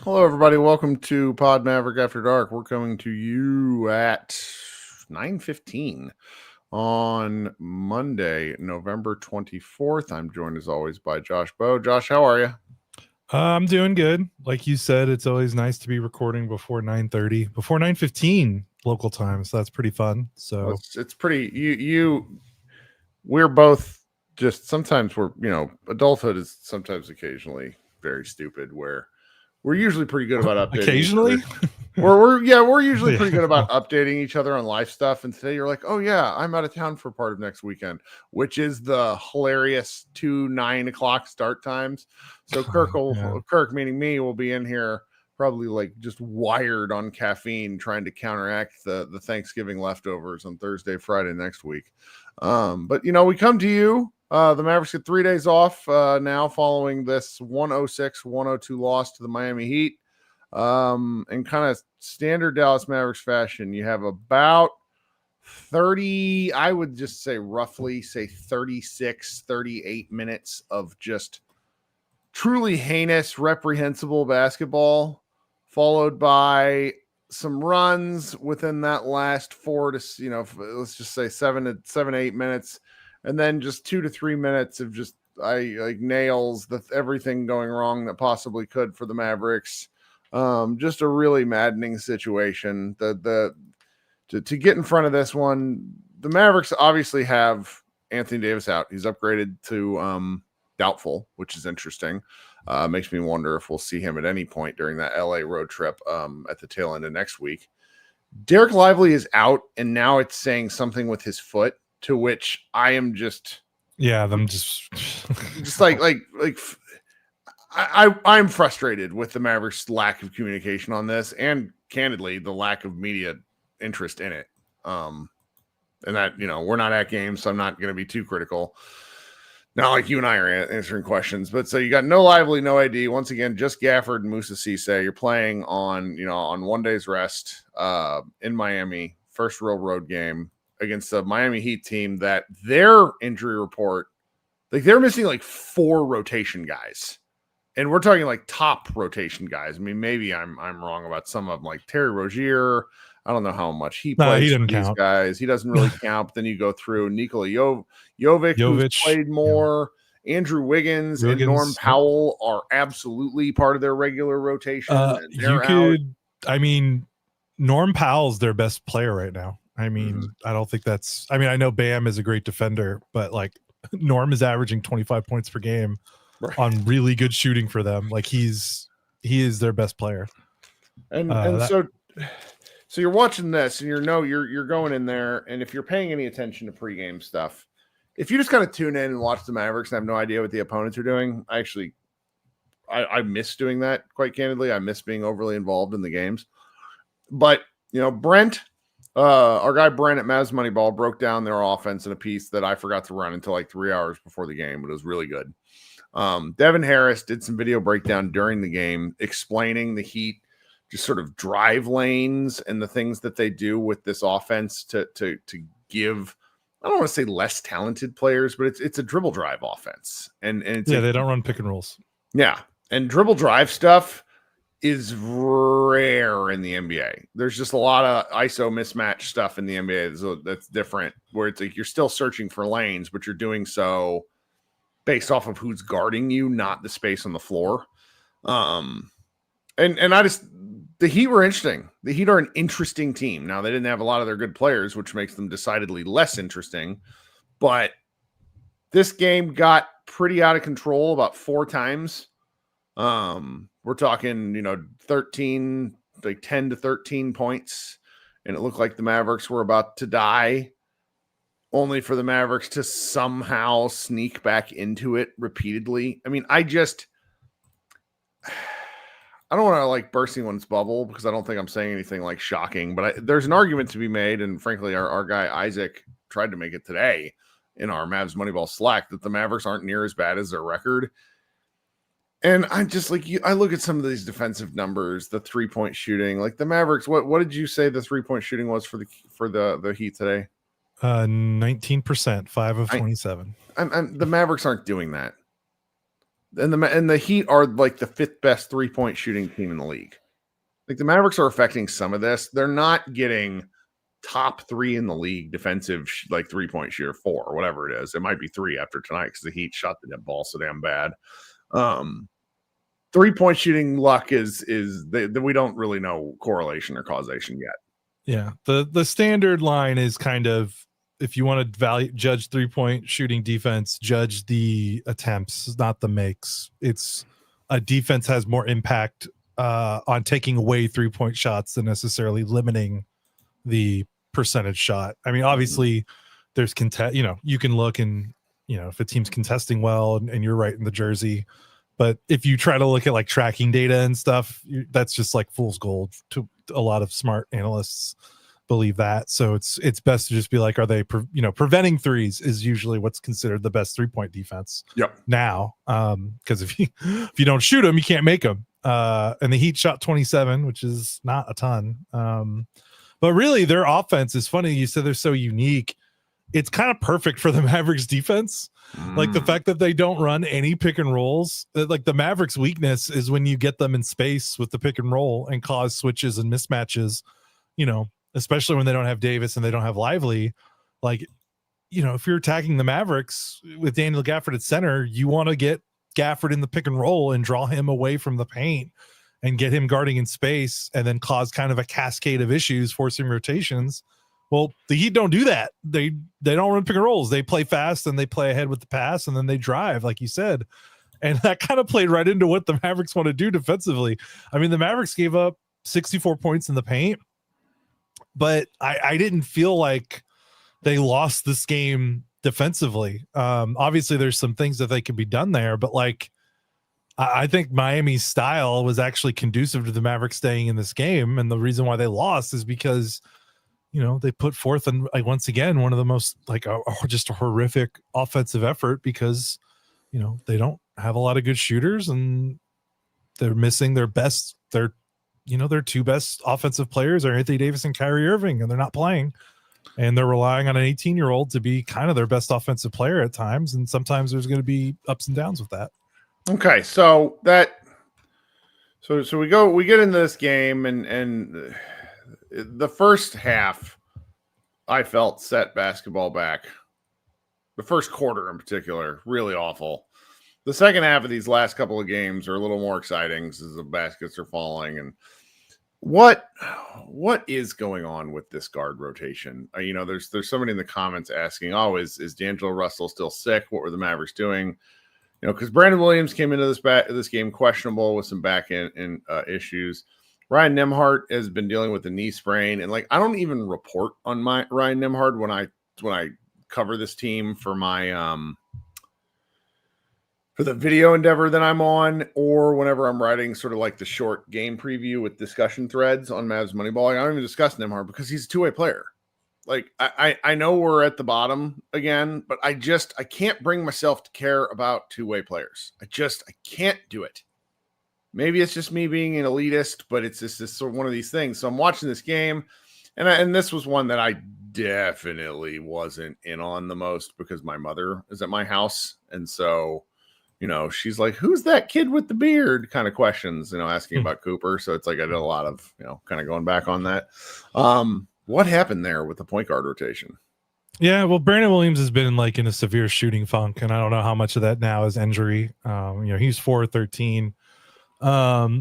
Hello, everybody. Welcome to Pod Maverick After Dark. We're coming to you at 9:15 on Monday, November 24th. I'm joined as always by Josh Bowe. Josh, how are you? I'm doing good. Like you said, it's always nice to be recording before 9:30, before 9:15 local time. So that's pretty fun. So Well, it's pretty. We're both just sometimes adulthood is sometimes occasionally very stupid. Where we're usually pretty good about updating each other. occasionally, We're usually pretty good Yeah. about updating each other on life stuff. And today you're like, oh yeah, I'm out of town for part of next weekend, which is the hilarious 9 o'clock start times. So Yeah. Kirk, meaning me, will be in here probably like just wired on caffeine, trying to counteract the Thanksgiving leftovers on Thursday, Friday next week. But we come to you. The Mavericks get 3 days off now following this 106-102 loss to the Miami Heat. In kind of standard Dallas Mavericks fashion, you have about 30, I would just say roughly 36, 38 minutes of just truly heinous, reprehensible basketball, followed by some runs within that last let's just say 8 minutes, and then just 2 to 3 minutes of just nails everything going wrong that possibly could for the Mavericks. Just a really maddening situation. To get in front of this one, the Mavericks obviously have Anthony Davis out. He's upgraded to doubtful, which is interesting. Makes me wonder if we'll see him at any point during that LA road trip at the tail end of next week. Derek Lively is out, and now it's saying something with his foot, to which I am just I'm just I'm frustrated with the Mavericks' lack of communication on this, and candidly, the lack of media interest in it. And that, we're not at games, so I'm not going to be too critical. Not like you and I are answering questions, but so you got no Lively, no AD. Once again, just Gafford and Moussa Cisse. You're playing on 1 day's rest in Miami, first real road game against the Miami Heat team that their injury report, like they're missing like 4 rotation guys. And we're talking like top rotation guys. I mean, maybe I'm wrong about some of them, like Terry Rozier. I don't know how much he plays he for didn't these count. guys. He doesn't really count. But then you go through Nikola Jovic, who's played more. Andrew Wiggins and Norm Powell are absolutely part of their regular rotation. And they're out. Norm Powell's their best player right now. I don't think that's. I know Bam is a great defender, but like Norm is averaging 25 points per game. Right. On really good shooting for them. Like he is their best player. So you're watching this and you're going in there, and if you're paying any attention to pregame stuff, if you just kind of tune in and watch the Mavericks and have no idea what the opponents are doing, I miss doing that, quite candidly. I miss being overly involved in the games. But Brent, our guy Brent at Mavs Moneyball broke down their offense in a piece that I forgot to run until like 3 hours before the game, but it was really good. Devin Harris did some video breakdown during the game explaining the Heat just sort of drive lanes and the things that they do with this offense to give, I don't want to say less talented players, but it's a dribble drive offense. And it's they don't run pick and rolls. Yeah. And dribble drive stuff is rare in the NBA. There's just a lot of ISO mismatch stuff in the NBA that's different, where it's like you're still searching for lanes, but you're doing so based off of who's guarding you, not the space on the floor. And the Heat were interesting. The Heat are an interesting team. Now, they didn't have a lot of their good players, which makes them decidedly less interesting. But this game got pretty out of control about 4 times. We're talking, 10 to 13 points. And it looked like the Mavericks were about to die, only for the Mavericks to somehow sneak back into it repeatedly. I mean, I don't want to like burst anyone's bubble, because I don't think I'm saying anything like shocking, but there's an argument to be made. And frankly, our guy Isaac tried to make it today in our Mavs Moneyball Slack, that the Mavericks aren't near as bad as their record. And I'm just like, I look at some of these defensive numbers, the 3-point shooting, like the Mavericks. What did you say the 3-point shooting was for the Heat today? 19%, 5 of 27. The Mavericks aren't doing that. and the Heat are like the 5th best 3-point shooting team in the league. Like the Mavericks are affecting some of this. They're not getting top 3 in the league defensive like 3-point shooter 4 or whatever it is. It might be 3 after tonight because the Heat shot the ball so damn bad. 3-point shooting luck is we don't really know correlation or causation yet. Yeah, the standard line is kind of, if you want to judge 3-point shooting defense, judge the attempts, not the makes. It's a defense has more impact on taking away 3-point shots than necessarily limiting the percentage shot. I mean, obviously there's you can look and, if a team's contesting well and you're right in the jersey, but if you try to look at like tracking data and stuff, that's just like fool's gold. To a lot of smart analysts believe that. So it's best to just be like, are they preventing threes is usually what's considered the best 3-point defense. Yep. Now, because if you don't shoot them, you can't make them. And the Heat shot 27, which is not a ton. But really, their offense is funny. You said they're so unique. It's kind of perfect for the Mavericks defense. Like the fact that they don't run any pick and rolls. Like the Mavericks weakness is when you get them in space with the pick and roll and cause switches and mismatches, especially when they don't have Davis and they don't have Lively. Like, if you're attacking the Mavericks with Daniel Gafford at center, you want to get Gafford in the pick and roll and draw him away from the paint and get him guarding in space and then cause kind of a cascade of issues, forcing rotations. Well, the Heat don't do that. They don't run pick and rolls. They play fast and they play ahead with the pass and then they drive, like you said. And that kind of played right into what the Mavericks want to do defensively. I mean, the Mavericks gave up 64 points in the paint, but I didn't feel like they lost this game defensively. Obviously, there's some things that they can be done there, but like I think Miami's style was actually conducive to the Mavericks staying in this game. And the reason why they lost is because they put forth and once again one of the most just a horrific offensive effort because they don't have a lot of good shooters and they're missing their 2 best offensive players are Anthony Davis and Kyrie Irving, and they're not playing, and they're relying on an 18-year-old to be kind of their best offensive player at times, and sometimes there's going to be ups and downs with that. Okay, so we get into this game and the first half, I felt set basketball back. The first quarter in particular, really awful. The second half of these last couple of games are a little more exciting as the baskets are falling. And what is going on with this guard rotation? There's somebody in the comments asking, is D'Angelo Russell still sick? What were the Mavericks doing? Because Brandon Williams came into this game questionable with some back end issues. Ryan Nembhard has been dealing with a knee sprain, and I don't even report on my Ryan Nembhard when I cover this team for my for the video endeavor that I'm on, or whenever I'm writing sort of like the short game preview with discussion threads on Mavs Moneyball. I don't even discuss Nembhard because he's a two-way player. I know we're at the bottom again, but I can't bring myself to care about two-way players. I can't do it. Maybe it's just me being an elitist, but it's just sort of one of these things. So I'm watching this game, and this was one that I definitely wasn't in on the most because my mother is at my house. And so, she's like, who's that kid with the beard kind of questions, asking about Cooper. So it's like I did a lot of, kind of going back on that. What happened there with the point guard rotation? Yeah, well, Brandon Williams has been in a severe shooting funk, and I don't know how much of that now is injury. He's 4-13.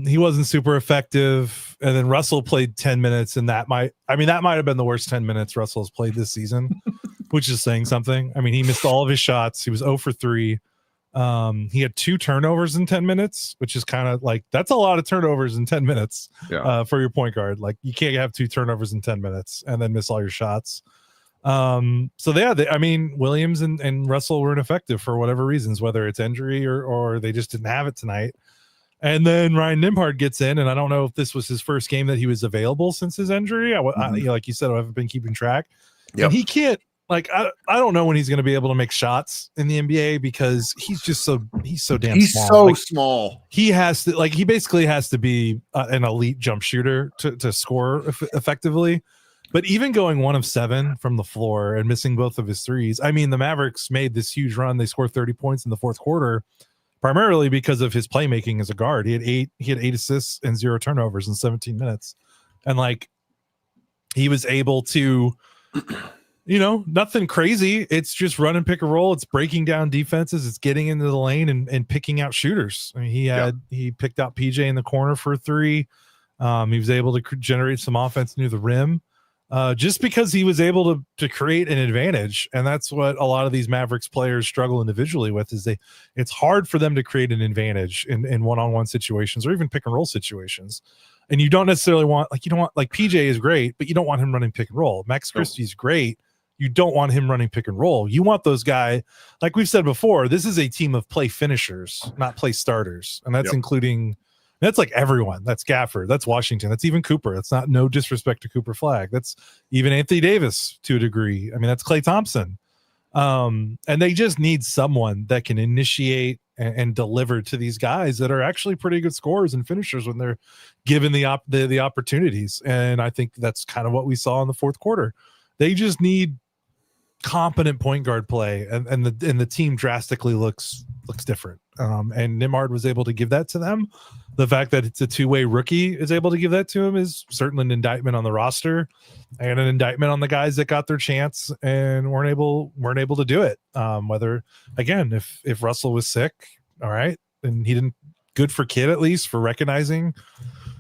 He wasn't super effective, and then Russell played 10 minutes, and that might have been the worst 10 minutes Russell's played this season, which is saying something. I mean, he missed all of his shots. He was 0 for 3. He had 2 turnovers in 10 minutes, which is kind of that's a lot of turnovers in 10 minutes for your point guard. You can't have 2 turnovers in 10 minutes and then miss all your shots. Williams and Russell were ineffective for whatever reasons, whether it's injury or they just didn't have it tonight. And then Ryan Nembhard gets in, and I don't know if this was his first game that he was available since his injury. Like you said, I haven't been keeping track. Yep. And he can't, I don't know when he's going to be able to make shots in the NBA because he's so damn small. He's so small. He has to, he basically has to be an elite jump shooter to score effectively. But even going 1 of 7 from the floor and missing both of his threes, the Mavericks made this huge run. They scored 30 points in the fourth quarter. primarily because of his playmaking as a guard. He had eight assists and 0 turnovers in 17 minutes. And like, he was able to, nothing crazy. It's just run and pick and roll. It's breaking down defenses. It's getting into the lane and picking out shooters. I mean, he picked out PJ in the corner for a 3. He was able to generate some offense near the rim, just because he was able to create an advantage. And that's what a lot of these Mavericks players struggle individually with, is it's hard for them to create an advantage in one-on-one situations or even pick and roll situations. And you don't necessarily want, PJ is great, but you don't want him running pick and roll. Max Christie's great. You don't want him running pick and roll. You want those guys, like we've said before, this is a team of play finishers, not play starters. And that's that's like everyone. That's Gafford. That's Washington. That's even Cooper. That's not, no disrespect to Cooper Flag. That's even Anthony Davis to a degree. I mean, that's Klay Thompson. And they just need someone that can initiate and deliver to these guys that are actually pretty good scorers and finishers when they're given the opportunities. And I think that's kind of what we saw in the fourth quarter. They just need competent point guard play, and the team drastically looks different. And Nembhard was able to give that to them. The fact that it's a two-way rookie is able to give that to him is certainly an indictment on the roster and an indictment on the guys that got their chance and weren't able to do it. Whether, again, if Russell was sick, all right, and he didn't, good for Kid at least for recognizing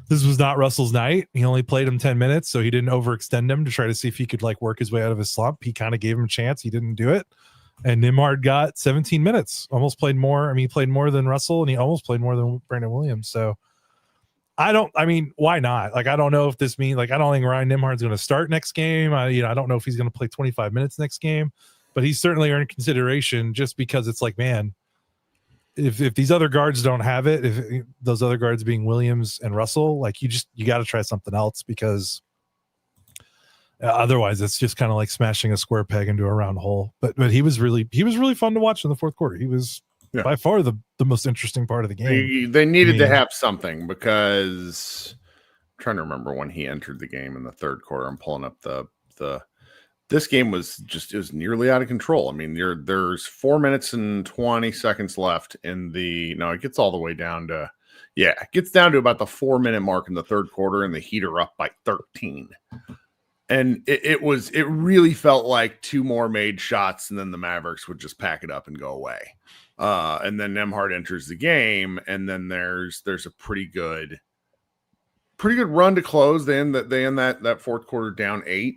this was not Russell's night. He only played him 10 minutes, so he didn't overextend him to try to see if he could work his way out of his slump. He kind of gave him a chance. He didn't do it. And Nembhard got 17 minutes, almost played more. I mean, he played more than Russell, and he almost played more than Brandon Williams. So why not? I don't know if this means, I don't think Ryan Nembhard's going to start next game. I don't know if he's going to play 25 minutes next game, but he's certainly earned consideration just because it's man, if these other guards don't have it, if those other guards being Williams and Russell, you got to try something else, because otherwise it's just kind of like smashing a square peg into a round hole. But he was really fun to watch in the fourth quarter. He was by far the most interesting part of the game. They needed to have something, because I'm trying to remember when he entered the game in the third quarter. I'm pulling up the this game was nearly out of control. I mean, there's 4 minutes and 20 seconds left in it gets all the way down to, it gets down to about the 4 minute mark in the third quarter, and the Heat are up by 13. And it really felt like 2 more made shots, and then the Mavericks would just pack it up and go away. And then Nembhard enters the game, and then there's a pretty good run to close. They end that fourth quarter down 8.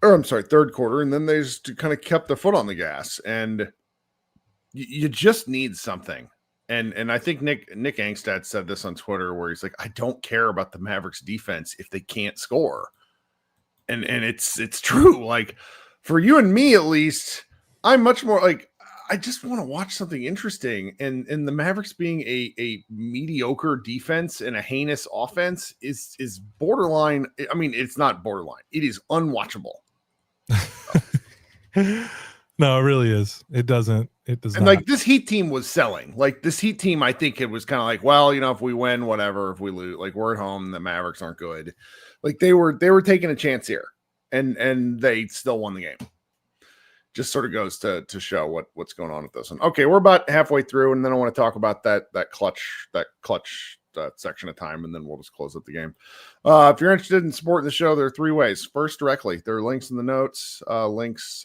Or I'm sorry, third quarter, and then they just kind of kept their foot on the gas, and you just need something. And I think Nick Angstad said this on Twitter, where he's like, I don't care about the Mavericks defense if they can't score. And it's true. For you and me, at least, I'm much more I just want to watch something interesting. And the Mavericks being a mediocre defense and a heinous offense is borderline. I mean, it's not borderline. It is unwatchable. No, it really is. It does not. This Heat team was selling. This Heat team, I think it was kind of well, if we win, whatever. If we lose, we're at home, the Mavericks aren't good. They were taking a chance here, and they still won the game. Just sort of goes to show what's going on with this one. Okay, we're about halfway through, and then I want to talk about that clutch section of time, and then we'll just close up the game. If you're interested in supporting the show, there are 3 ways. First, directly. There are links in the notes. Links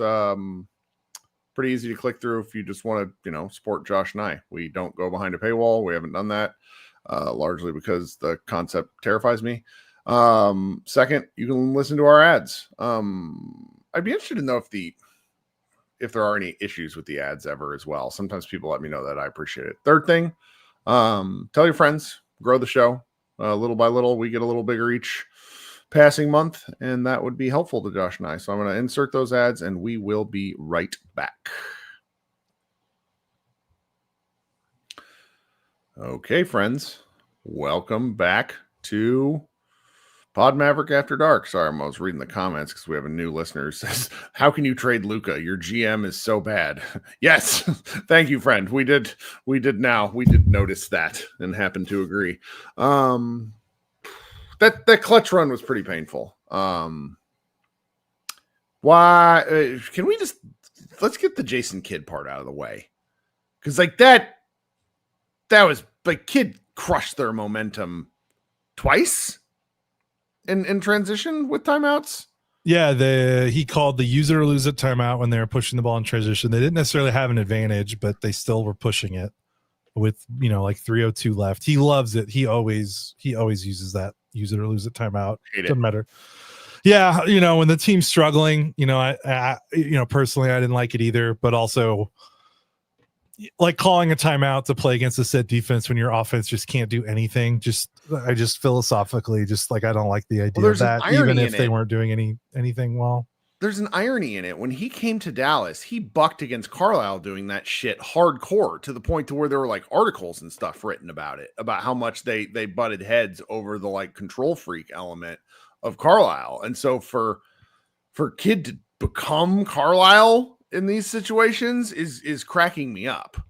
pretty easy to click through if you just want to, support Josh and I. We don't go behind a paywall. We haven't done that, largely because the concept terrifies me. Second, you can listen to our ads. I'd be interested to know if there are any issues with the ads ever as well. Sometimes people let me know that. I appreciate it. Third thing, tell your friends, grow the show little by little. We get a little bigger each passing month, and that would be helpful to Josh and I. So I'm going to insert those ads, and we will be right back. Okay, friends, welcome back to Pod Maverick After Dark. Sorry, I was reading the comments because we have a new listener who says, how can you trade Luka? Your GM is so bad. Yes. Thank you, friend. We did notice that and happen to agree. That clutch run was pretty painful. Let's get the Jason Kidd part out of the way. Because that like Kid crushed their momentum twice in transition with timeouts. Yeah, he called the use it or lose it timeout when they were pushing the ball in transition. They didn't necessarily have an advantage, but they still were pushing it with, like 3:02 left. He loves it. He always uses that use it or lose it timeout. Doesn't matter. Yeah, when the team's struggling, I personally I didn't like it either, but also like calling a timeout to play against a set defense when your offense just can't do anything. I just philosophically I don't like the idea of that, even if they weren't doing anything well. There's an irony in it. When he came to Dallas, he bucked against Carlisle doing that shit hardcore to the point to where there were like articles and stuff written about it, about how much they butted heads over the like control freak element of Carlisle. And so for Kid to become Carlisle in these situations is cracking me up.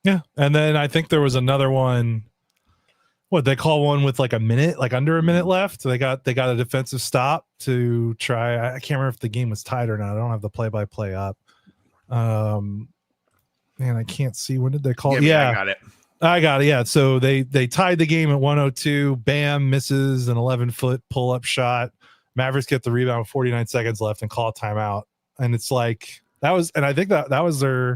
Yeah. And then I think there was another one. What they call one with like under a minute left. They got a defensive stop to try. I can't remember if the game was tied or not. I don't have the play-by-play up. Man, I can't see. When did they call it? Yeah, I got it. Yeah. So they tied the game at 102. Bam misses an 11-foot pull-up shot. Mavericks get the rebound with 49 seconds left and call a timeout. And it's like that was, and I think that was I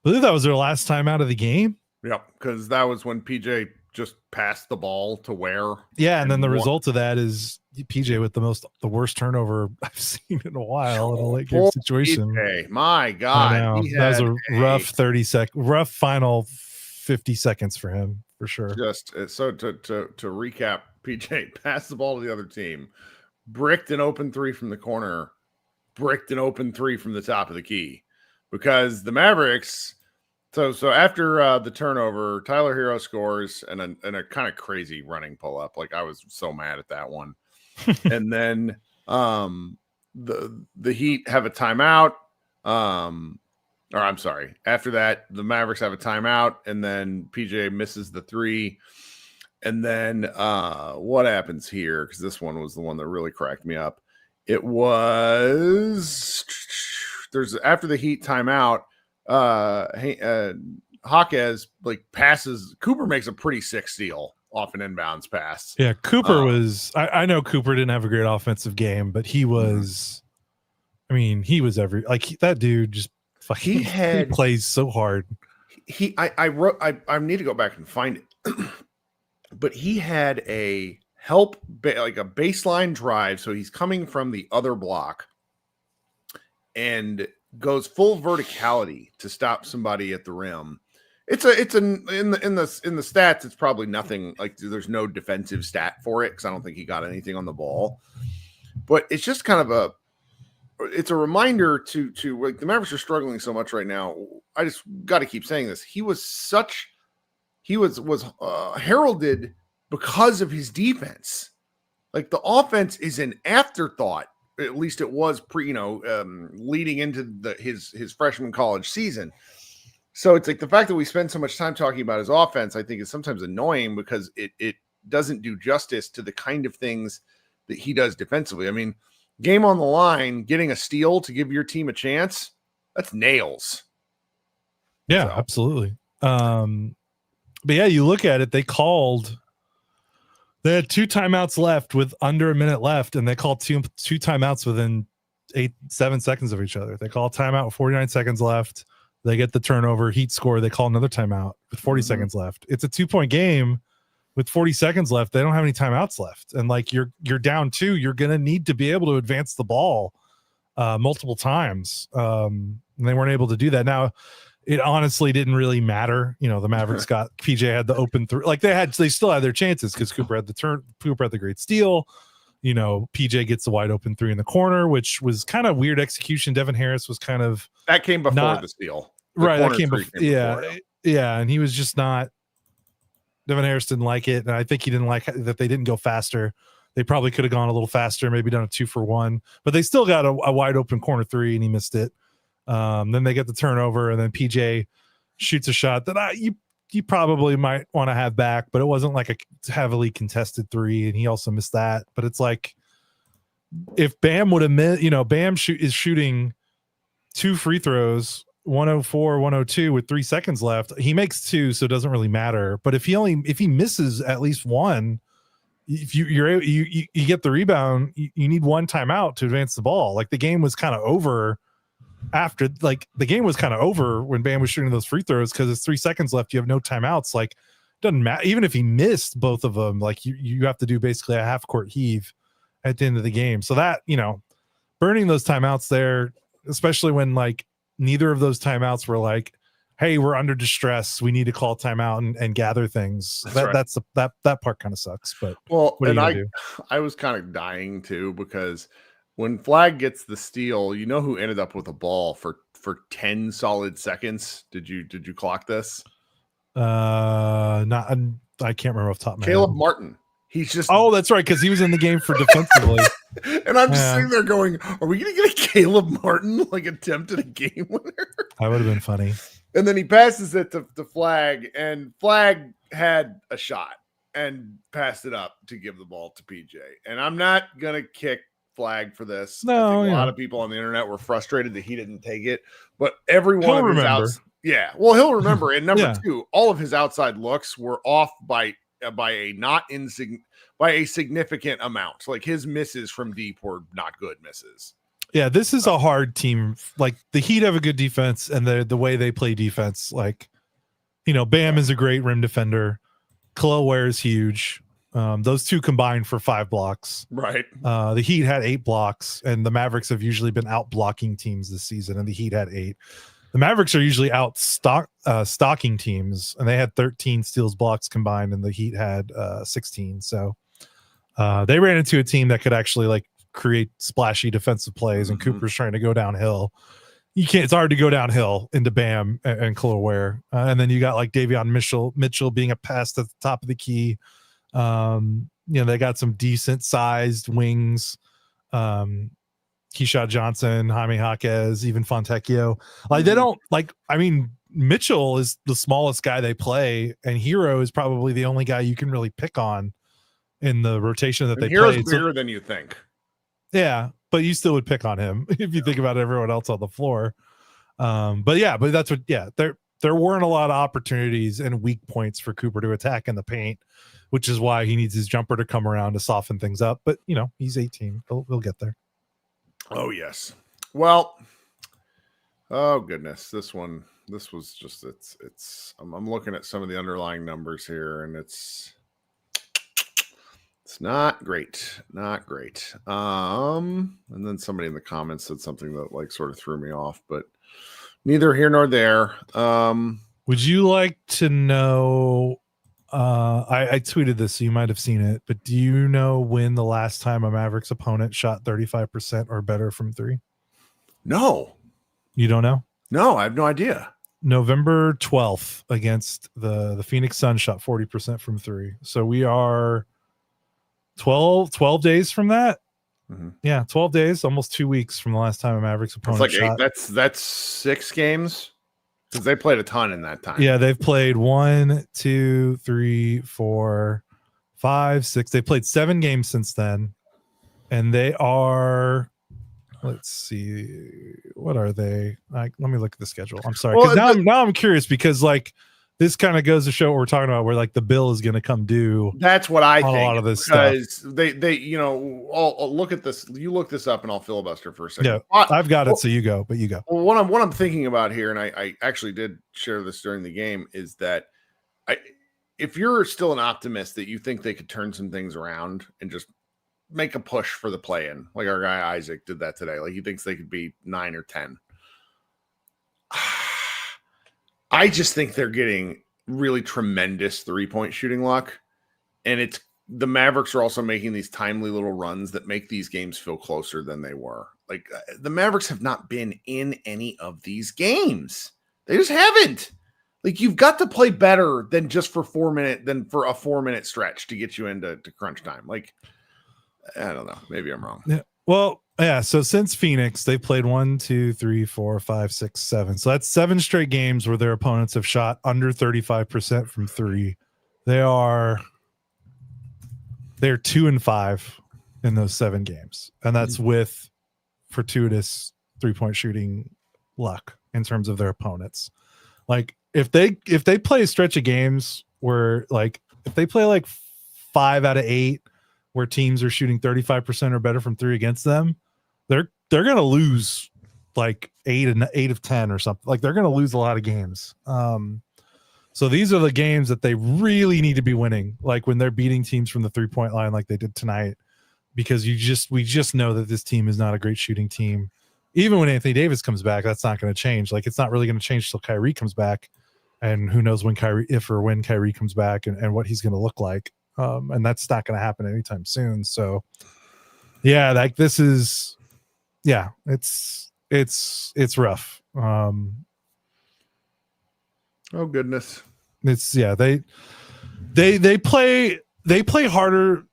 believe that was their last time out of the game. Yeah, because that was when PJ just passed the ball to Ware. Yeah, and then the result of that is PJ with the worst turnover I've seen in a while in a late game situation. PJ, my God, that was a rough final 50 seconds for him for sure. Just so to recap, PJ passed the ball to the other team, bricked an open three from the corner, bricked an open three from the top of the key, because the Mavericks. So after the turnover, Tyler Hero scores and a kind of crazy running pull up. Like I was so mad at that one. And then the Heat have a timeout. Or I'm sorry. After that, the Mavericks have a timeout, and then PJ misses the three. And then what happens here? Because this one was the one that really cracked me up. It was after the Heat timeout. Hawkes like passes. Cooper makes a pretty sick steal off an inbounds pass. Yeah, Cooper was. I know Cooper didn't have a great offensive game, but he was. I mean, he was that dude just fucking. He plays so hard. I need to go back and find it, but he had a like a baseline drive, so he's coming from the other block, and goes full verticality to stop somebody at the rim. In the stats, it's probably nothing, like there's no defensive stat for it because I don't think he got anything on the ball. But it's just kind of it's a reminder to like the Mavericks are struggling so much right now. I just got to keep saying this. He was heralded because of his defense. Like the offense is an afterthought. At least it was leading into his freshman college season. So it's like the fact that we spend so much time talking about his offense, I think is sometimes annoying because it doesn't do justice to the kind of things that he does defensively. I mean, game on the line, getting a steal to give your team a chance, that's nails. Yeah, absolutely. But yeah, you look at it, they had 2 timeouts left with under a minute left, and they called two timeouts within 7 seconds of each other. They call a timeout with 49 seconds left. They get the turnover, Heat score. They call another timeout with 40 seconds left. It's a 2-point game with 40 seconds left. They don't have any timeouts left. And like you're down 2, you're going to need to be able to advance the ball multiple times. And they weren't able to do that. Now, it honestly didn't really matter. The Mavericks PJ had the open three. Like they still had their chances because Cooper had the great steal. PJ gets the wide open 3 in the corner, which was kind of weird execution. Devin Harris was kind of that came before the steal. Right. That came before. Yeah. And he was just not. Devin Harris didn't like it. And I think he didn't like that they didn't go faster. They probably could have gone a little faster, maybe done a 2-for-1, but they still got a wide open corner 3 and he missed it. Then they get the turnover, and then PJ shoots a shot that you probably might want to have back, but it wasn't like a heavily contested 3, and he also missed that. But it's like if Bam would have missed, Bam is shooting 2 free throws 104, 102 with 3 seconds left. He makes 2, so it doesn't really matter. But if he misses at least 1, if you get the rebound, you need 1 timeout to advance the ball. Like the game was kind of over when Bam was shooting those free throws because it's 3 seconds left. You have no timeouts. Like doesn't matter. Even if he missed both of them, like you have to do basically a half court heave at the end of the game. So that, burning those timeouts there, especially when like neither of those timeouts were like, hey, we're under distress, we need to call timeout and gather things. That's that part kind of sucks. But I was kind of dying too, because when Flag gets the steal, who ended up with a ball for 10 solid seconds? Did you clock this? I can't remember off the top of my Caleb head. Martin. He's just that's right, because he was in the game for defensively. And I'm just sitting there going, are we going to get a Caleb Martin like attempt at a game winner? That would have been funny. And then he passes it to Flag, and Flag had a shot and passed it up to give the ball to PJ. And I'm not going to kick Flag for this. No, I think a lot of people on the internet were frustrated that he didn't take it, but every one of his outs. Yeah, well, he'll remember. And number 2, all of his outside looks were off by a significant amount. Like his misses from deep were not good misses. Yeah, this is a hard team. Like the Heat have a good defense, and the way they play defense, like Bam is a great rim defender. Khalil Ware is huge. Those two combined for 5 blocks. Right. The Heat had 8 blocks, and the Mavericks have usually been out blocking teams this season, and the Heat had 8. The Mavericks are usually out stocking teams, and they had 13 steals, blocks combined, and the Heat had 16. So they ran into a team that could actually like create splashy defensive plays, and Cooper's trying to go downhill. It's hard to go downhill into Bam and Khalil Ware. And then you got like Davion Mitchell being a pest at the top of the key. They got some decent sized wings. Keyshawn Johnson, Jaime Jaquez, even Fontecchio. Like they don't Mitchell is the smallest guy they play, and Hero is probably the only guy you can really pick on in the rotation that they play. Hero's bigger than you think. Yeah, but you still would pick on him if you think about everyone else on the floor. But that's what. Yeah, there weren't a lot of opportunities and weak points for Cooper to attack in the paint, which is why he needs his jumper to come around to soften things up. But he's 18; he'll get there. Oh yes. Well. Oh goodness, this was just it's. I'm looking at some of the underlying numbers here, and it's not great. And then somebody in the comments said something that like sort of threw me off, but neither here nor there. Would you like to know? I tweeted this, so you might have seen it, but do you know when the last time a Mavericks opponent shot 35% or better from 3? No. You don't know? No, I have no idea. November 12th against the Phoenix Suns shot 40% from 3. So we are 12 days from that. Mm-hmm. Yeah, 12 days, almost 2 weeks from the last time a Mavericks opponent shot. That's 6 games. Because they played a ton in that time. Yeah, they've played 1, 2, 3, 4, 5, 6. They played 7 games since then. And they are, let's see, what are they? Let me look at the schedule. I'm sorry. Because now I'm curious, because like this kind of goes to show what we're talking about, where like the bill is going to come due. That's what I think. A lot of this because stuff. They I'll look at this. You look this up, and I'll filibuster for a second. Yeah, I've got it. So you go, but you go. Well, what I'm thinking about here, and I actually did share this during the game, is that if you're still an optimist that you think they could turn some things around and just make a push for the play-in, like our guy Isaac did that today, like he thinks they could be 9 or 10. I just think they're getting really tremendous 3-point shooting luck. And it's the Mavericks are also making these timely little runs that make these games feel closer than they were. Like the Mavericks have not been in any of these games. They just haven't. Like you've got to play better than just for 4 a 4-minute stretch to get you into crunch time. Like, I don't know. Maybe I'm wrong. Yeah. Well, yeah. So since Phoenix, they've played 1, 2, 3, 4, 5, 6, 7. So that's 7 straight games where their opponents have shot under 35% from 3. They're 2-5 in those 7 games, and that's with fortuitous 3-point shooting luck. in terms of their opponents. Like if they play a stretch of games where like if they play like 5 out of 8 where teams are shooting 35% or better from 3 against them, they're going to lose like 8 of 10 or something. Like they're going to lose a lot of games. So these are the games that they really need to be winning, like when they're beating teams from the 3-point line like they did tonight, because we just know that this team is not a great shooting team. Even when Anthony Davis comes back, that's not going to change. Like it's not really going to change till Kyrie comes back, and who knows when Kyrie comes back and what he's going to look like. And that's not going to happen anytime soon. So yeah, like this is, yeah, it's rough. Oh goodness. It's they play harder.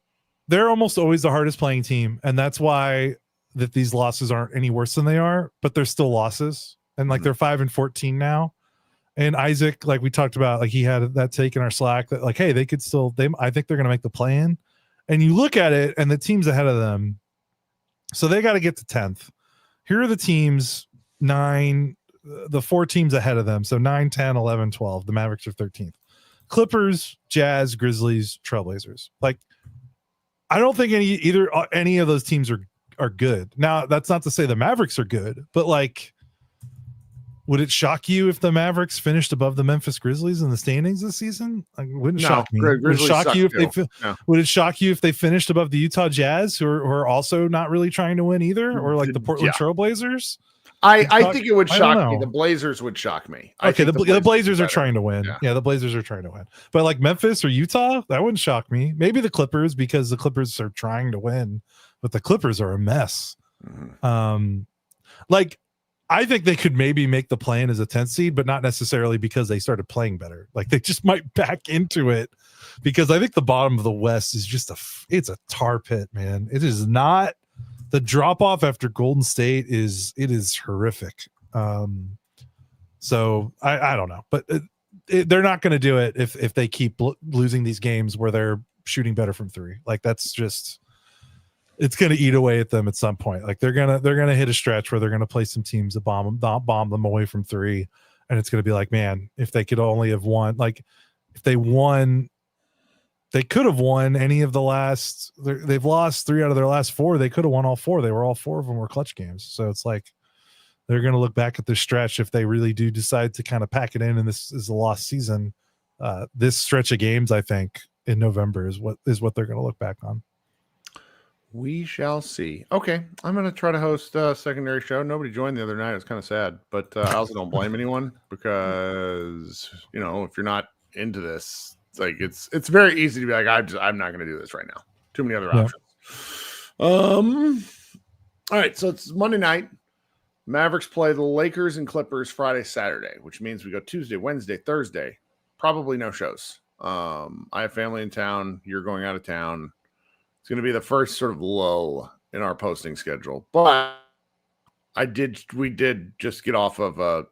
They're almost always the hardest playing team, and that's why that these losses aren't any worse than they are, but they're still losses. And like they're 5-14 now. And Isaac, like we talked about, like he had that take in our Slack that like, hey, I think they're going to make the play-in. And you look at it and the teams ahead of them, so they got to get to 10th. Here are the teams, the 4 teams ahead of them. So 9, 10, 11, 12. The Mavericks are 13th. Clippers, Jazz, Grizzlies, Trailblazers. Like, I don't think any of those teams are good. Now, that's not to say the Mavericks are good, but like, would it shock you if the Mavericks finished above the Memphis Grizzlies in the standings this season? Like, wouldn't shock me. Would it shock you if Would it shock you if they finished above the Utah Jazz, who are also not really trying to win either, or like the Portland Trailblazers? I think it would shock me. The Blazers would shock me. Okay, the Blazers are trying to win. Yeah, the Blazers are trying to win. But like Memphis or Utah, that wouldn't shock me. Maybe the Clippers, because the Clippers are trying to win, but the Clippers are a mess. Like I think they could maybe make the play-in as a 10th seed, but not necessarily because they started playing better. Like they just might back into it, because I think the bottom of the West is just it's a tar pit, man. It is not. The drop off after Golden State is horrific. So I don't know, but they're not going to do it if they keep losing these games where they're shooting better from 3. Like that's just, it's going to eat away at them at some point. Like they're gonna hit a stretch where they're going to play some teams that bomb them away from 3, and it's going to be like, man, if they could only have won, like if they won. They could have won any of the last. They've lost 3 out of their last 4. They could have won all 4. They were all 4 of them were clutch games. So it's like they're going to look back at this stretch if they really do decide to kind of pack it in. And this is a lost season. This stretch of games, I think, in November is what they're going to look back on. We shall see. Okay, I'm going to try to host a secondary show. Nobody joined the other night. It was kind of sad, but I also don't blame anyone, because if you're not into this. It's like it's very easy to be like, I'm not going to do this right now. Too many other options. All right, so it's Monday night. Mavericks play the Lakers and Clippers Friday, Saturday, which means we go Tuesday, Wednesday, Thursday. Probably no shows. I have family in town. You're going out of town. It's going to be the first sort of lull in our posting schedule. But we did just get off of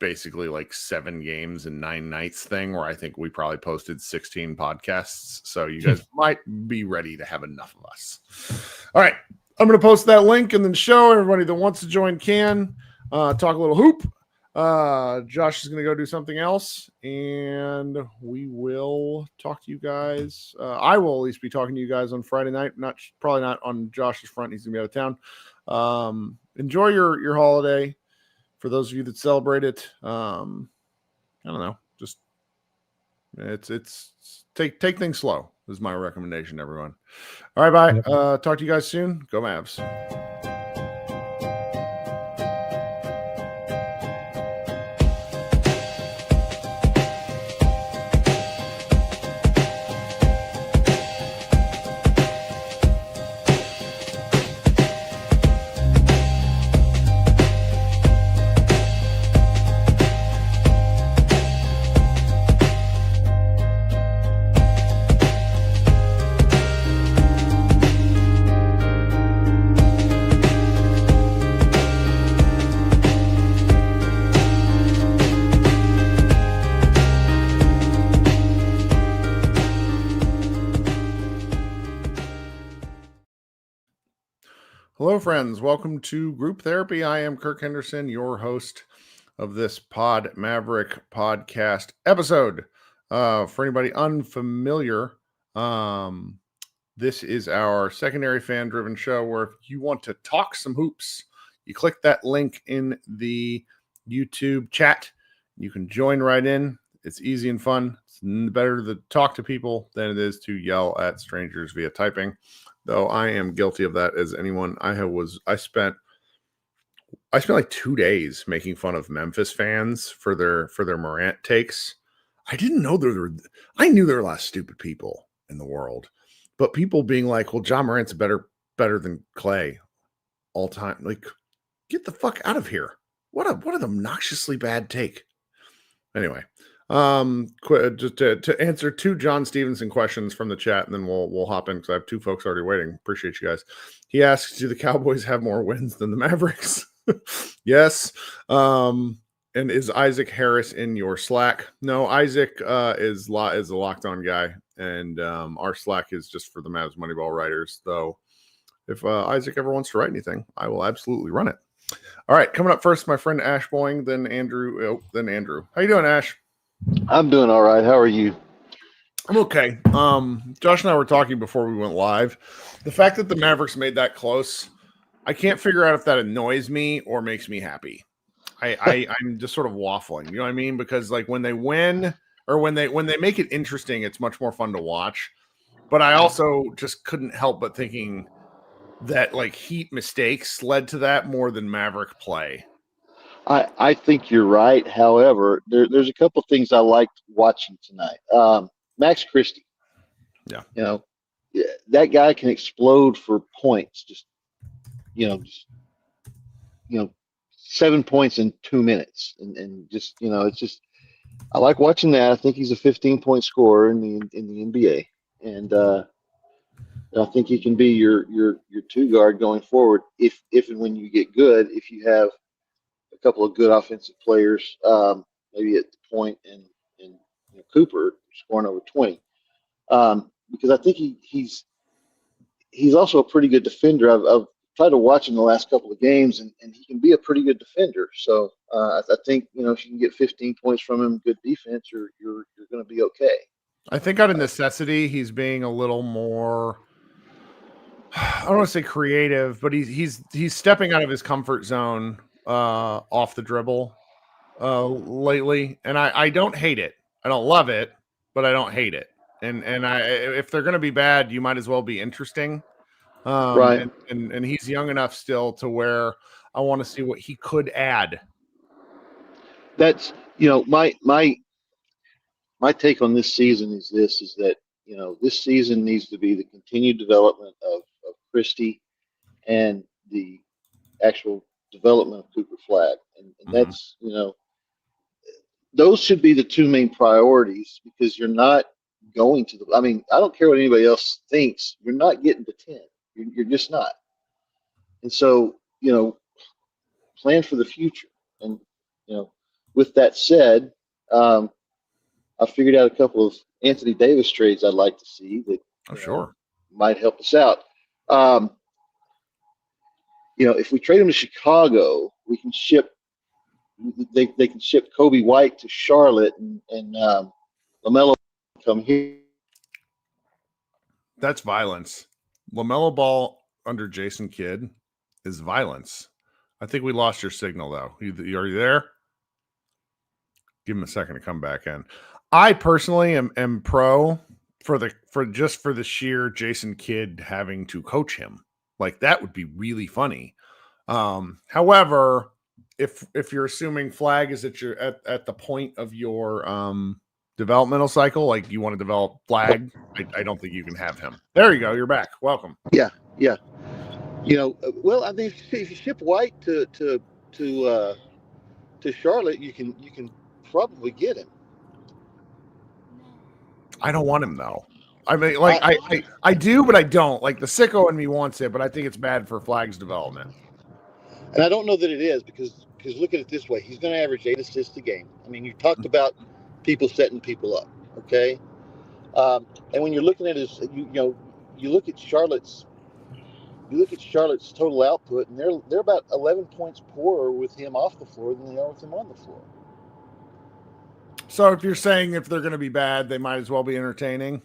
basically like 7 games and 9 nights thing, where I think we probably posted 16 podcasts. So you guys might be ready to have enough of us. All right. I'm going to post that link and then show everybody that wants to join can talk a little hoop. Josh is going to go do something else, and we will talk to you guys. I will at least be talking to you guys on Friday night. Probably not on Josh's front. He's going to be out of town. Enjoy your holiday. For those of you that celebrate it, I don't know. Just it's take things slow is my recommendation, everyone. All right, bye. Talk to you guys soon. Go Mavs. Hello, friends. Welcome to Group Therapy. I am Kirk Henderson, your host. of this Maverick podcast episode. For anybody unfamiliar, this is our secondary fan-driven show where if you want to talk some hoops, you click that link in the YouTube chat. You can join right in. It's easy and fun. It's better to talk to people than it is to yell at strangers via typing, though I am guilty of that as anyone. I spent like 2 days making fun of Memphis fans for their Morant takes. I didn't know I knew there were a lot of stupid people in the world, but people being like, well, John Morant's better than Clay all time. Like, get the fuck out of here. What an obnoxiously bad take. Anyway, just to answer 2 John Stevenson questions from the chat, and then we'll hop in because I have 2 folks already waiting. Appreciate you guys. He asks, do the Cowboys have more wins than the Mavericks? Yes. And is Isaac Harris in your Slack? No, Isaac is a locked on guy, and our Slack is just for the Mavs Moneyball writers. Though, if Isaac ever wants to write anything, I will absolutely run it. All right, coming up first, my friend Ash Boying, then Andrew. How you doing, Ash? I'm doing all right. How are you? I'm okay. Josh and I were talking before we went live. The fact that the Mavericks made that close, I can't figure out if that annoys me or makes me happy. I'm just sort of waffling, you know what I mean? Because like when they win or when they make it interesting, it's much more fun to watch. But I also just couldn't help but thinking that like Heat mistakes led to that more than Maverick play. I think you're right. However, there's a couple of things I liked watching tonight. Max Christie. Yeah. That guy can explode for points. Just 7 points in 2 minutes, and just it's just I like watching that. I think he's a 15-point scorer in the NBA, and I think he can be your 2 guard going forward if and when you get good. If you have a couple of good offensive players, maybe at the point and Cooper scoring over 20, because I think he's also a pretty good defender. I've tried to watch him the last couple of games, and he can be a pretty good defender. So I think if you can get 15 points from him, good defense, you're going to be okay. I think out of necessity, he's being a little more, I don't want to say creative, but he's stepping out of his comfort zone off the dribble lately, and I don't hate it. I don't love it, but I don't hate it. And if they're going to be bad, you might as well be interesting. Right. And he's young enough still to where I want to see what he could add. That's my take on this season is that this season needs to be the continued development of Christie and the actual development of Cooper Flag, and that's those should be the 2 main priorities, because you're not going to I don't care what anybody else thinks, you're not getting to 10. You're just not. And so, plan for the future. And, with that said, I figured out a couple of Anthony Davis trades I'd like to see that might help us out. If we trade him to Chicago, we can they can ship Kobe White to Charlotte, and LaMelo come here. That's violence. LaMelo Ball under Jason Kidd is violence. I think we lost your signal, though. Are you there? Give him a second to come back in. I personally am pro for the sheer Jason Kidd having to coach him. Like, that would be really funny. However, if you're assuming Flag is at the point of your developmental cycle, like you want to develop Flag, I don't think you can have him. There you go. You're back. Welcome. Yeah. Well, I mean, if you ship White to Charlotte, you can probably get him. I don't want him though. I mean, like I do, but I don't. Like, the sicko in me wants it, but I think it's bad for Flag's development. And I don't know that it is, because look at it this way: he's going to average 8 assists a game. I mean, you talked about people setting people up, okay? And when you're looking at his, you look at Charlotte's you look at Charlotte's total output, and they're about 11 points poorer with him off the floor than they are with him on the floor. So if you're saying if they're going to be bad, they might as well be entertaining.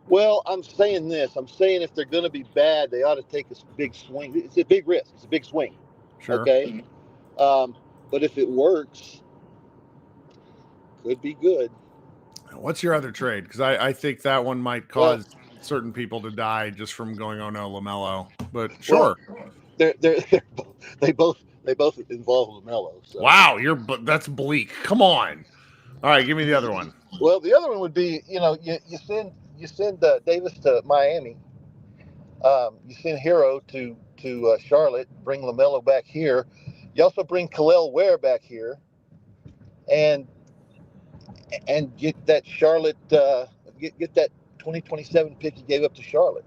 Well, I'm saying this. I'm saying if they're going to be bad, they ought to take a big swing. It's a big risk. It's a big swing. Sure. Okay. But if it works, could be good. What's your other trade? Because I think that one might cause certain people to die just from going, oh no, LaMelo. But sure. Well, they both involve LaMelo. So. Wow, that's bleak. Come on. All right, give me the other one. Well, the other one would be, you send Davis to Miami. You send Hero to Charlotte. Bring LaMelo back here. You also bring Khalil Ware back here, and get that Charlotte get that 2027 pick you gave up to Charlotte.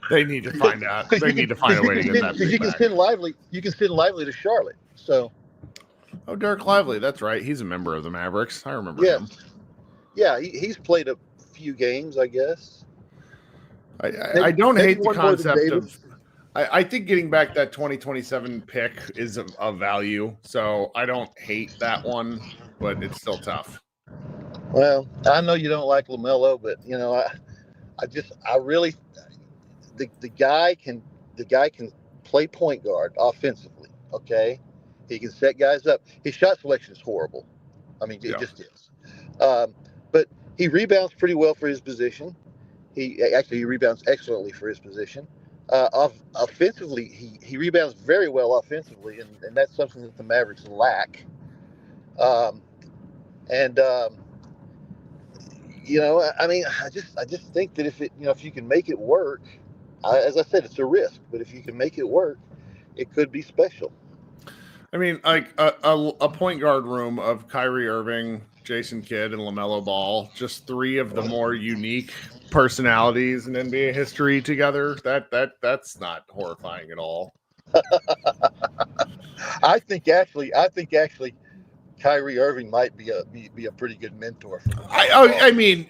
They need to find out. They need to find a way to get that. You can send Lively. You can send Lively to Charlotte. So. Oh, Derek Lively. That's right. He's a member of the Mavericks. I remember him. Yeah, he's played a few games, I guess. I don't hate the concept of. I think getting back that 2027 pick is of value. So I don't hate that one, but it's still tough. Well, I know you don't like LaMelo, but I really the guy can play point guard offensively. Okay, he can set guys up. His shot selection is horrible. I mean, it just is. But he rebounds pretty well for his position. He rebounds excellently for his position. Offensively, he rebounds very well offensively, and that's something that the Mavericks lack. I just think that if you can make it work, as I said, it's a risk, but if you can make it work, it could be special. I mean, like a point guard room of Kyrie Irving, Jason Kidd, and LaMelo Ball, just three of the more unique personalities in NBA history together. That's not horrifying at all. I think actually Kyrie Irving might be a pretty good mentor for them. I mean,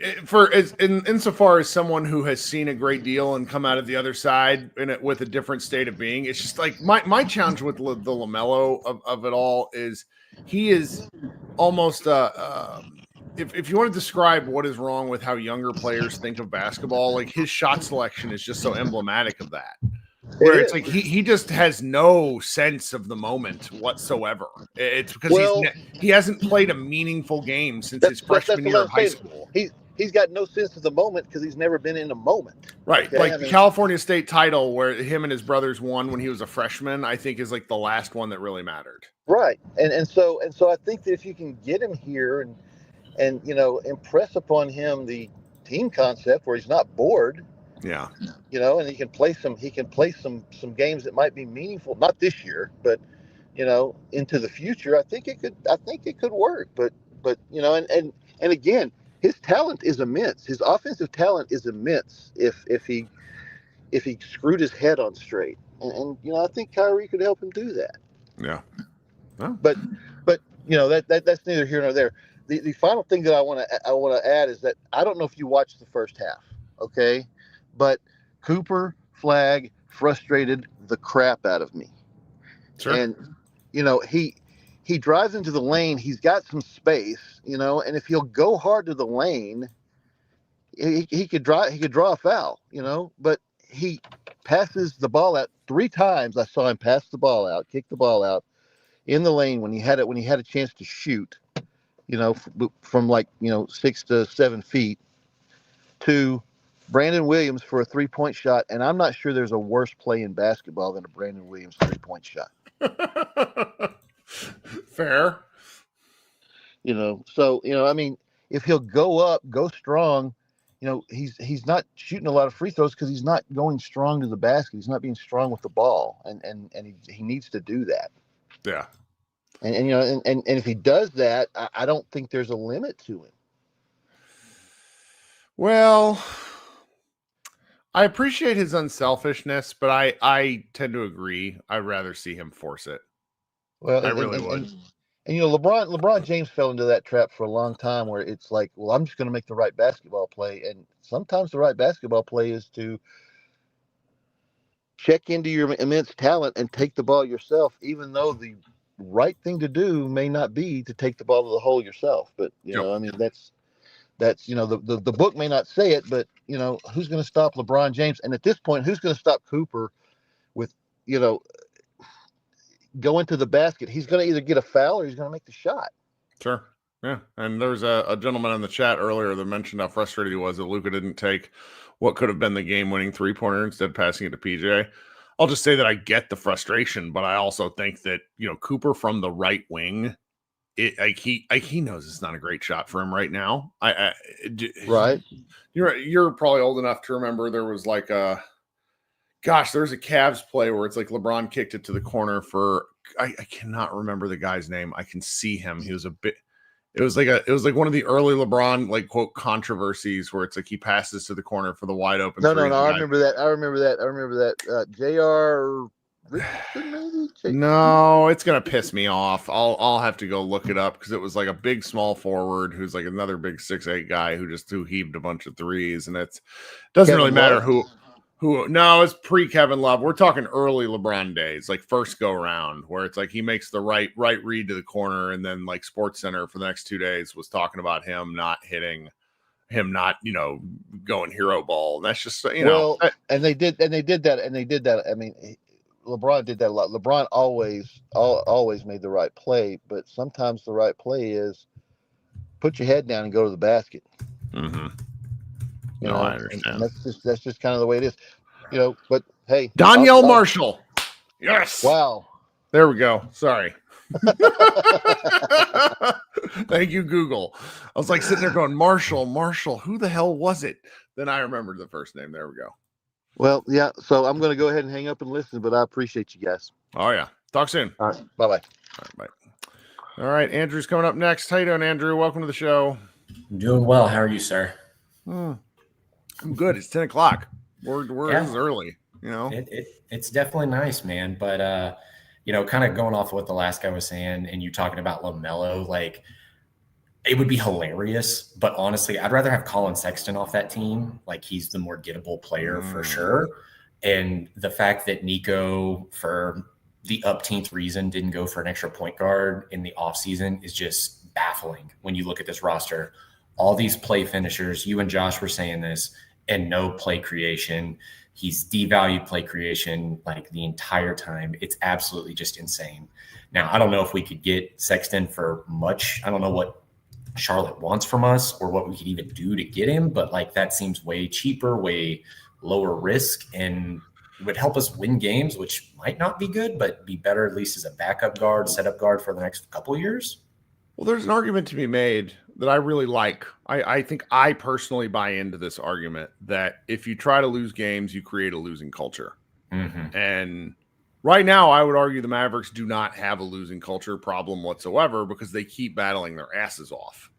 insofar as someone who has seen a great deal and come out of the other side with a different state of being, it's just like my challenge with the LaMelo of it all is he is almost if you want to describe what is wrong with how younger players think of basketball, like his shot selection is just so emblematic of that. Where it's like he just has no sense of the moment whatsoever. It's because he hasn't played a meaningful game since his freshman year of high school. He's got no sense of the moment because he's never been in a moment. Right. Okay? The California State title where him and his brothers won when he was a freshman, I think is like the last one that really mattered. Right. And so I think that if you can get him here and impress upon him the team concept where he's not bored. Yeah. And he can play some games that might be meaningful, not this year, but into the future. I think it could work. But and again, his talent is immense. His offensive talent is immense if he screwed his head on straight. And I think Kyrie could help him do that. Yeah. Oh. But that's neither here nor there. The final thing that I want to add is that I don't know if you watched the first half, okay? But Cooper Flag frustrated the crap out of me. Sure. And he drives into the lane. He's got some space, and if he'll go hard to the lane, he could draw a foul, But he passes the ball out 3 times. I saw him pass the ball out, kick the ball out in the lane when he had a chance to shoot, from 6 to 7 feet to Brandon Williams for a 3-point shot, and I'm not sure there's a worse play in basketball than a Brandon Williams 3-point shot. Fair. I mean, if he'll go up, go strong, he's not shooting a lot of free throws because he's not going strong to the basket. He's not being strong with the ball, and he needs to do that. Yeah. And if he does that, I don't think there's a limit to him. Well, I appreciate his unselfishness, but I tend to agree. I'd rather see him force it. Well, I really would. And LeBron James fell into that trap for a long time where it's like, well, I'm just going to make the right basketball play. And sometimes the right basketball play is to check into your immense talent and take the ball yourself, even though the right thing to do may not be to take the ball to the hole yourself. But I mean, that's the book may not say it, but who's going to stop LeBron James? And at this point, who's going to stop Cooper with going to the basket? He's going to either get a foul or he's going to make the shot. Sure. Yeah. And there's a gentleman in the chat earlier that mentioned how frustrated he was that Luka didn't take what could have been the game-winning three-pointer instead passing it to PJ. I'll just say that I get the frustration, but I also think that, Cooper from the right wing, he knows it's not a great shot for him right now. Right. You're probably old enough to remember there was like there's a Cavs play where it's like LeBron kicked it to the corner for, I cannot remember the guy's name. I can see him. He was it was like one of the early LeBron, like, quote, controversies where it's like he passes to the corner for the wide open. No. I remember that. J.R. Richardson, maybe? No, it's going to piss me off. I'll have to go look it up because it was like a big small forward who's like another big 6'8" guy who heaved a bunch of threes. And it doesn't Kevin really matter Love? no, it's pre-Kevin Love. We're talking early LeBron days, like first go round, where it's like he makes the right read to the corner, and then like Sports Center for the next 2 days was talking about him not hitting, him not, going hero ball. And that's just, and they did that. I mean, LeBron did that a lot. LeBron always made the right play, but sometimes the right play is put your head down and go to the basket. Mm-hmm. I understand. And that's just kind of the way it is, But hey, Danielle Marshall. Yes. Wow. There we go. Sorry. Thank you, Google. I was like sitting there going, Marshall. Who the hell was it? Then I remembered the first name. There we go. Well, yeah. So I'm going to go ahead and hang up and listen, but I appreciate you guys. Oh yeah. Talk soon. All right. Bye-bye. All right, bye. All right. Andrew's coming up next. How you doing, Andrew? Welcome to the show. I'm doing well. How are you, sir? I'm good. It's 10 o'clock. We're This is early, It's definitely nice, man. But kind of going off of what the last guy was saying, and you talking about LaMelo, like it would be hilarious. But honestly, I'd rather have Colin Sexton off that team. Like he's the more gettable player for sure. And the fact that Nico, for the upteenth reason, didn't go for an extra point guard in the offseason is just baffling when you look at this roster. All these play finishers, you and Josh were saying this, and no play creation. He's devalued play creation like the entire time. It's absolutely just insane. Now, I don't know if we could get Sexton for much. I don't know what Charlotte wants from us or what we could even do to get him, but like that seems way cheaper, way lower risk, and would help us win games, which might not be good, but be better at least as a backup guard, setup guard for the next couple of years. Well, there's an argument to be made that I really like. I think I personally buy into this argument that if you try to lose games, you create a losing culture. Mm-hmm. And right now, I would argue the Mavericks do not have a losing culture problem whatsoever because they keep battling their asses off.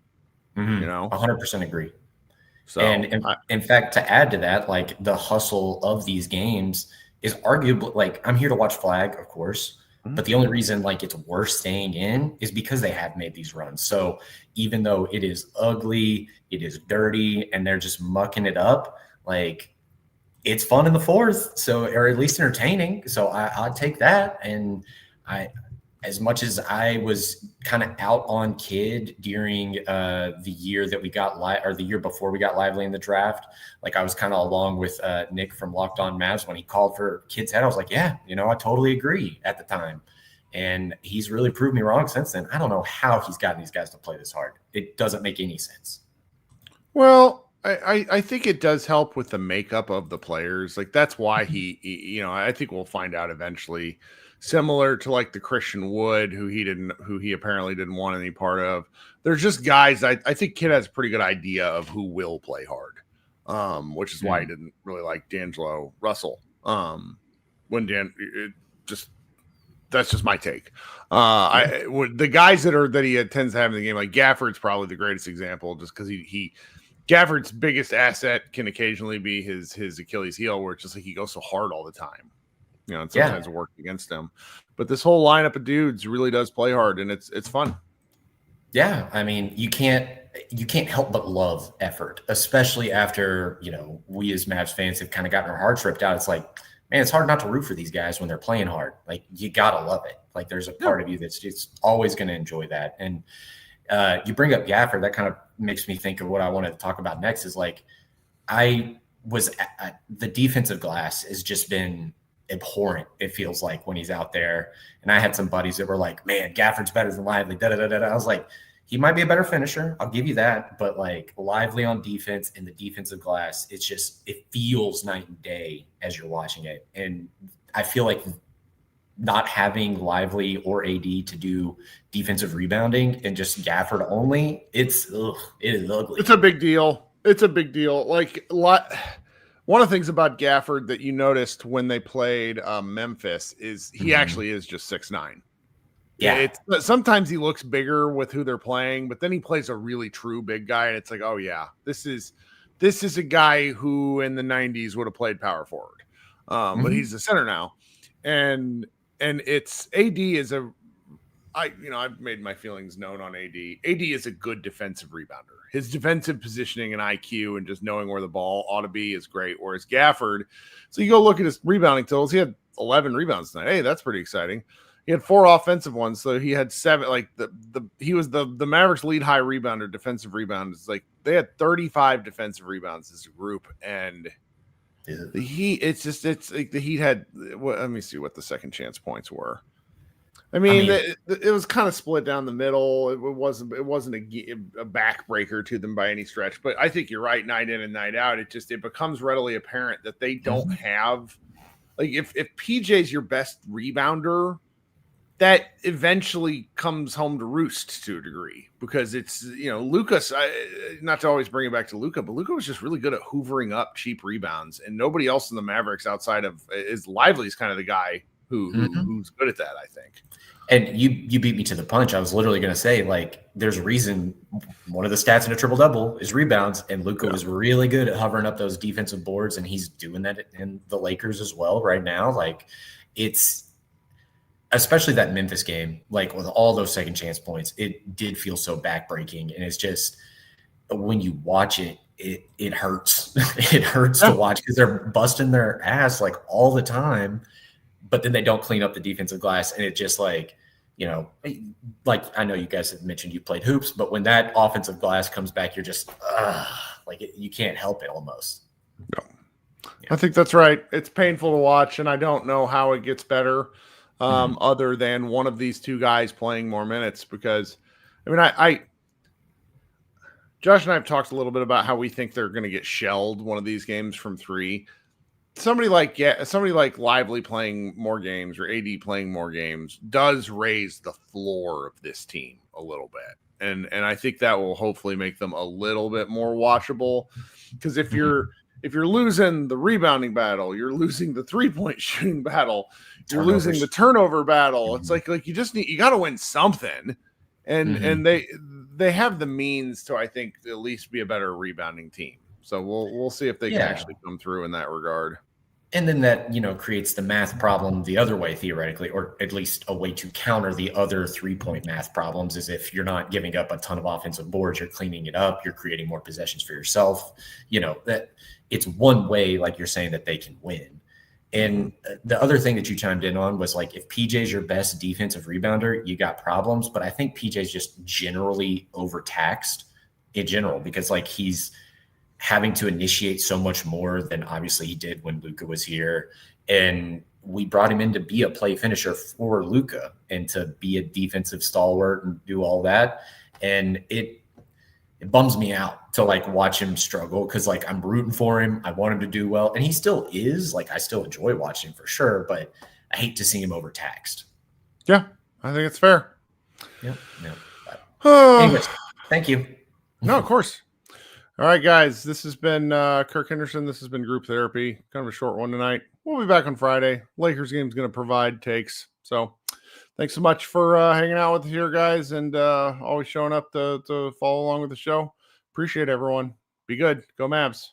Mm-hmm. 100% agree. So, and in fact, to add to that, like the hustle of these games is arguably, like, I'm here to watch Flag, of course. But the only reason like it's worth staying in is because they have made these runs. So even though it is ugly, it is dirty, and they're just mucking it up, like it's fun in the fourth. So, or at least entertaining. So I'd take that. And as much as I was kind of out on Kid during the year that we got or the year before we got lively in the draft, like I was kind of along with Nick from Locked On Mavs when he called for Kid's head. I was like, yeah, I totally agree at the time. And he's really proved me wrong since then. I don't know how he's gotten these guys to play this hard. It doesn't make any sense. Well, I think it does help with the makeup of the players. Like that's why he I think we'll find out eventually. Similar to like the Christian Wood, who he apparently didn't want any part of. There's just guys. I think Kid has a pretty good idea of who will play hard, which is why he didn't really like D'Angelo Russell. That's just my take. The guys that he tends to have in the game, like Gafford's probably the greatest example, just because Gafford's biggest asset can occasionally be his Achilles heel, where it's just like he goes so hard all the time. And sometimes it works against him. But this whole lineup of dudes really does play hard, and it's fun. Yeah, I mean, you can't help but love effort, especially after we as Mavs fans have kind of gotten our hearts ripped out. It's like, man, it's hard not to root for these guys when they're playing hard. Like, you gotta love it. Like, there's a part of you that's just always going to enjoy that. And you bring up Gafford, that kind of makes me think of what I wanted to talk about next. Is like, the defensive glass has just been abhorrent, it feels like, when he's out there. And I had some buddies that were like, man, Gafford's better than Lively. I was like, he might be a better finisher, I'll give you that, but like, Lively on defense and the defensive glass, it feels night and day as you're watching it. And I feel like not having Lively or AD to do defensive rebounding and just Gafford only, it is ugly. It's a big deal. Like, one of the things about Gafford that you noticed when they played Memphis is he actually is just 6'9". Yeah. Sometimes he looks bigger with who they're playing, but then he plays a really true big guy, and it's like, oh yeah, this is a guy who in the 90s would have played power forward. But he's the center now. And it's AD is I've made my feelings known on AD. AD is a good defensive rebounder. His defensive positioning and IQ and just knowing where the ball ought to be is great. Whereas Gafford, so you go look at his rebounding totals. He had 11 rebounds tonight. Hey, that's pretty exciting. He had 4 offensive ones, so he had 7. Like he was the Mavericks lead high rebounder, defensive rebounds. Like, they had 35 defensive rebounds as a group, and the Heat. It's like the Heat had. Well, let me see what the second chance points were. I mean, it was kind of split down the middle. It wasn't a backbreaker to them by any stretch. But I think you're right. Night in and night out, it becomes readily apparent that they don't have, like, if PJ's your best rebounder, that eventually comes home to roost to a degree, because it's, Luka, not to always bring it back to Luka, but Luka was just really good at hoovering up cheap rebounds, and nobody else in the Mavericks outside of Lively's kind of the guy who's good at that, I think. And you beat me to the punch. I was literally going to say, like, there's a reason one of the stats in a triple-double is rebounds, and Luka was really good at hovering up those defensive boards, and he's doing that in the Lakers as well right now. Like, it's especially that Memphis game, like, with all those second chance points, it did feel so backbreaking. And it's just, when you watch it, it hurts. It hurts to watch, because they're busting their ass like all the time, but then they don't clean up the defensive glass. And it just, like, like, I know you guys have mentioned you played hoops, but when that offensive glass comes back, you're just you can't help it almost. No, yeah. I think that's right. It's painful to watch, and I don't know how it gets better. Other than one of these two guys playing more minutes, because Josh and I have talked a little bit about how we think they're going to get shelled one of these games from 3. Somebody like Lively playing more games, or AD playing more games, does raise the floor of this team a little bit, and I think that will hopefully make them a little bit more watchable. Because if you're losing the rebounding battle, you're losing the 3-point shooting battle, you're losing the turnover battle. It's like you got to win something, and they have the means to, I think, at least be a better rebounding team. So we'll see if they can actually come through in that regard. And then that, creates the math problem the other way, theoretically, or at least a way to counter the other 3-point math problems, is if you're not giving up a ton of offensive boards, you're cleaning it up, you're creating more possessions for yourself. That it's one way, like you're saying, that they can win. And the other thing that you chimed in on was, like, if PJ's your best defensive rebounder, you got problems. But I think PJ's just generally overtaxed in general, because, like, he's having to initiate so much more than obviously he did when Luka was here. And we brought him in to be a play finisher for Luka and to be a defensive stalwart and do all that. And it bums me out to, like, watch him struggle, because, like, I'm rooting for him. I want him to do well. And he still is. Like, I still enjoy watching him for sure, but I hate to see him overtaxed. Yeah, I think it's fair. Yeah. Anyways, thank you. No, of course. All right, guys, this has been Kirk Henderson. This has been Group Therapy. Kind of a short one tonight. We'll be back on Friday. Lakers game is going to provide takes. So thanks so much for hanging out with us here, guys, and always showing up to follow along with the show. Appreciate everyone. Be good. Go Mavs.